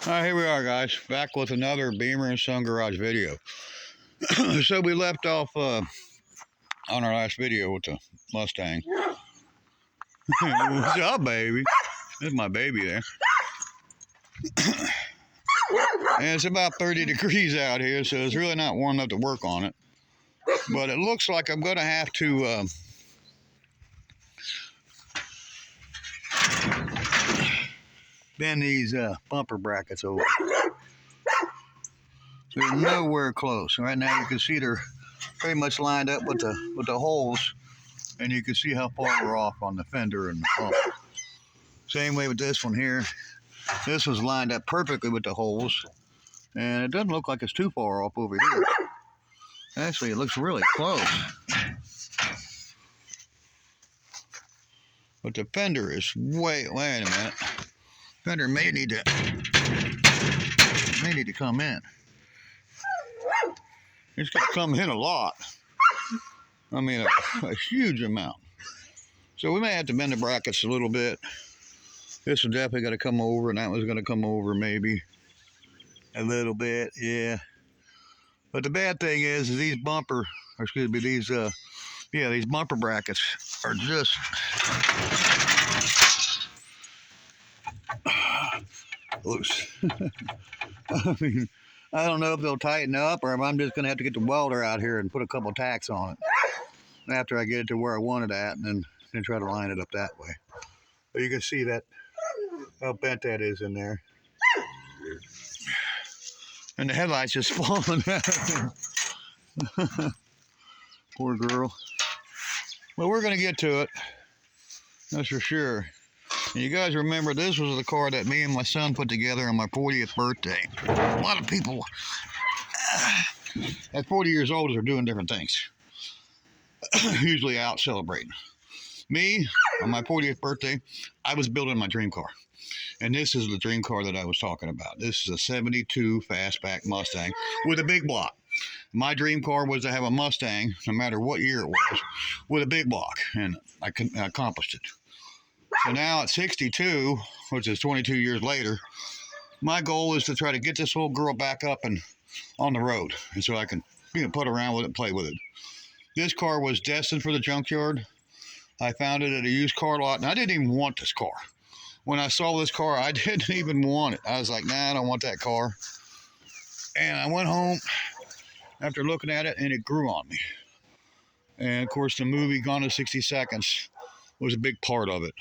Alright, here we are, guys, back with another Beamer and Son Garage video. So we left off on our last video with the Mustang. What's up, baby? There's my baby there. And it's about 30 degrees out here, so it's really not warm enough to work on it. But it looks like I'm going to have to bend these bumper brackets over. So they're nowhere close. Right now you can see they're pretty much lined up with the holes, and you can see how far we're off on the fender and the bumper. Same way with this one here. This was lined up perfectly with the holes, and it doesn't look like it's too far off over here. Actually, it looks really close. But the fender is wait a minute. Fender may need to come in. It's got to come in a lot. I mean, a huge amount. So we may have to bend the brackets a little bit. This one's definitely got to come over, and that one's going to come over maybe a little bit, yeah. But the bad thing is these bumper brackets are just loose. I mean, I don't know if they'll tighten up or if I'm just going to have to get the welder out here and put a couple tacks on it after I get it to where I want it at, and then try to line it up that way. But you can see that how bent that is in there. And the headlight's just falling out. Poor girl. Well, we're going to get to it. That's for sure. And you guys remember this was the car that me and my son put together on my 40th birthday. A lot of people at 40 years old are doing different things. Usually out celebrating. Me, on my 40th birthday, I was building my dream car. And this is the dream car that I was talking about. This is a 72 Fastback Mustang with a big block. My dream car was to have a Mustang, no matter what year it was, with a big block. And I accomplished it. So now at 62, which is 22 years later, my goal is to try to get this little girl back up and on the road. And so I can put around with it and play with it. This car was destined for the junkyard. I found it at a used car lot, and I didn't even want this car. When I saw this car, I didn't even want it. I was like, nah, I don't want that car. And I went home after looking at it, and it grew on me. And of course, the movie Gone in 60 Seconds was a big part of it.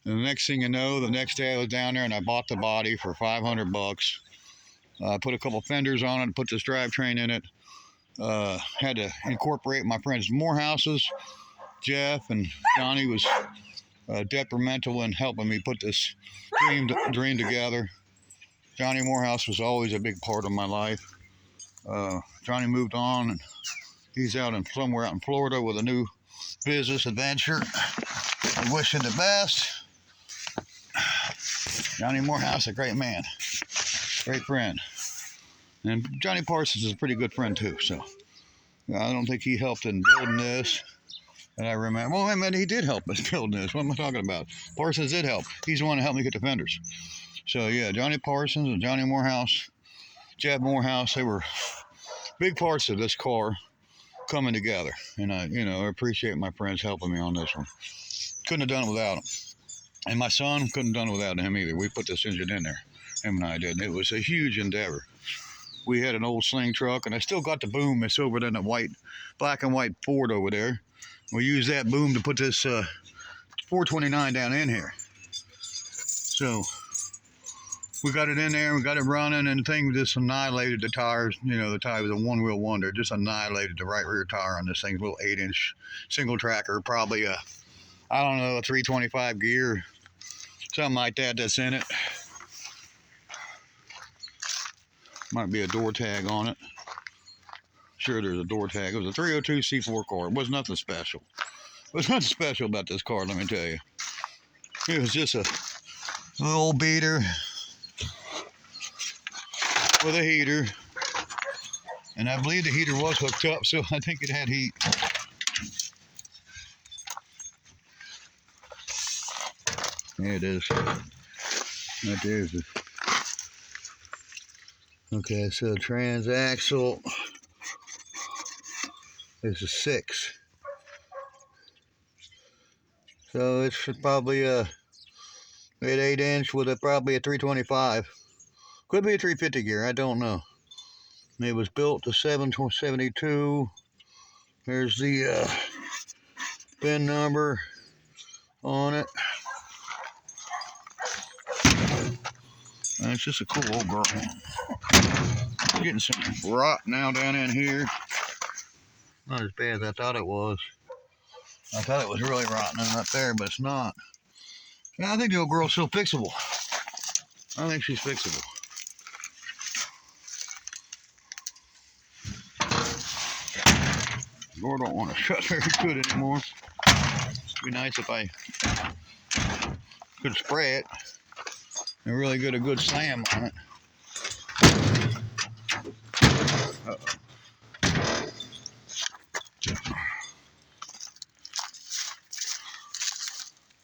And the next thing you know, the next day I was down there and I bought the body for $500. I put a couple fenders on it, put this drivetrain in it. Had to incorporate my friends Morehouse's. Jeff and Johnny was detrimental in helping me put this dream together. Johnny Morehouse was always a big part of my life. Johnny moved on, and he's somewhere out in Florida with a new business adventure. I wish him the best. Johnny Morehouse, a great man, great friend. And Johnny Parsons is a pretty good friend too, so I don't think he helped in building this. And I remember, well, I mean, he did help us building this. What am I talking about? Parsons did help. He's the one that helped me get the fenders. So yeah, Johnny Parsons and Johnny Morehouse, Chad Morehouse, they were big parts of this car coming together. And I appreciate my friends helping me on this one. Couldn't have done it without them. And my son couldn't have done it without him either. We put this engine in there. Him and I did. And it was a huge endeavor. We had an old sling truck, and I still got the boom that's over there in the black and white Ford over there. We used that boom to put this 429 down in here. So we got it in there, we got it running, and the thing just annihilated the tires. The tire was a one-wheel wonder. Just annihilated the right rear tire on this thing. A little 8-inch single tracker, probably a 325 gear, something like that that's in it. Might be a door tag on it. Sure, there's a door tag. It was a 302 C4 car. It was nothing special. There was nothing special about this car, let me tell you. It was just a little old beater with a heater. And I believe the heater was hooked up, so I think it had heat. There it is. Right there is the Okay, so transaxle is a 6. So it's probably a 8-inch with probably a 325. Could be a 350 gear, I don't know. It was built to 772. There's the VIN number on it. And it's just a cool old girl. Getting some rot now down in here. Not as bad as I thought it was. I thought it was really rotten up there, but it's not. Yeah, I think the old girl's still fixable. I think she's fixable. Door don't want to shut very good anymore. It'd be nice if I could spray it and really get a good slam on it.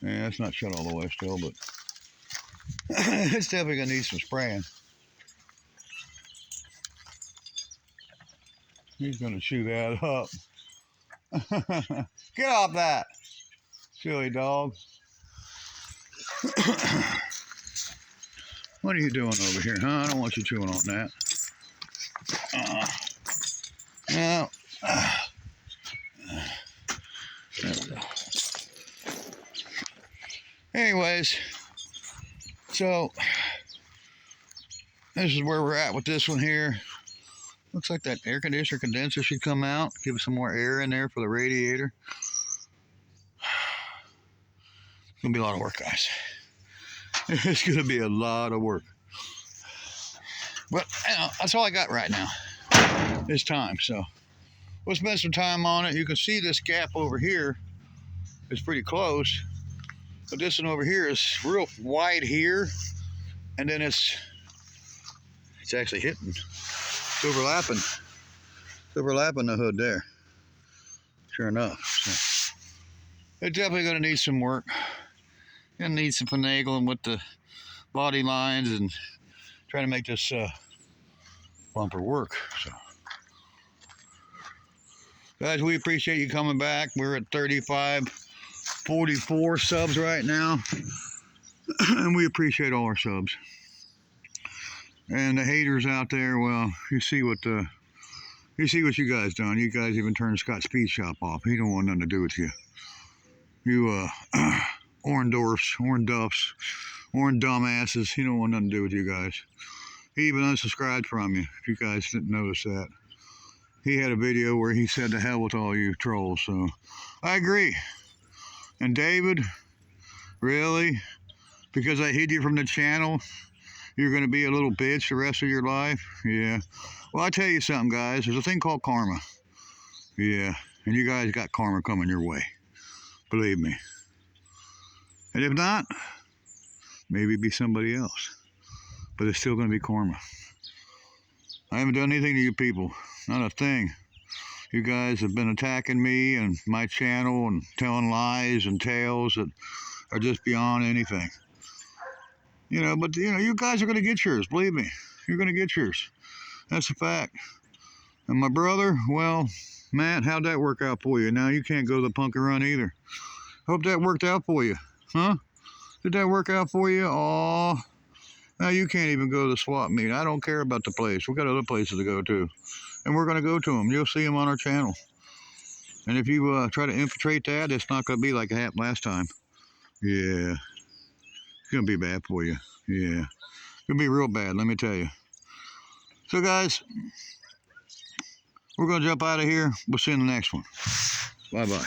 Yeah, it's not shut all the way still, but it's definitely gonna need some spraying. He's gonna chew that up. Get off that, silly dog. What are you doing over here, huh? I don't want you chewing on that. No. Anyways, so this is where we're at with this one here. Looks like that air conditioner condenser should come out. Give us some more air in there for the radiator. It's gonna be a lot of work, guys. It's gonna be a lot of work. But you know, that's all I got right now. This time, so we'll spend some time on it. You can see this gap over here is pretty close, but this one over here is real wide here, and then it's actually hitting. It's overlapping the hood there. Sure enough. So it's definitely going to need some work. Going to need some finagling with the body lines and trying to make this bumper work. So, guys, we appreciate you coming back. We're at 3544 subs right now, and we appreciate all our subs. And the haters out there, well, you see what you guys done. You guys even turned Scott's Speed Shop off. He don't want nothing to do with you. You Orndorfs, Ornduffs, Orn dumbasses. He don't want nothing to do with you guys. He even unsubscribed from you, if you guys didn't notice that. He had a video where he said to hell with all you trolls, so I agree. And David, really? Because I hid you from the channel, you're going to be a little bitch the rest of your life? Yeah. Well, I tell you something, guys. There's a thing called karma. Yeah. And you guys got karma coming your way. Believe me. And if not, maybe be somebody else. But it's still going to be karma. I haven't done anything to you people. Not a thing. You guys have been attacking me and my channel and telling lies and tales that are just beyond anything. You know, but you know, you guys are going to get yours. Believe me. You're going to get yours. That's a fact. And my brother, well, Matt, how'd that work out for you? Now you can't go to the Punkin Run either. Hope that worked out for you. Huh? Did that work out for you? Aw. Now you can't even go to the swap meet. I don't care about the place. We got other places to go to. And we're going to go to them. You'll see them on our channel. And if you try to infiltrate that, it's not going to be like it happened last time. Yeah. It's going to be bad for you. Yeah. It's going to be real bad, let me tell you. So, guys, we're going to jump out of here. We'll see you in the next one. Bye-bye.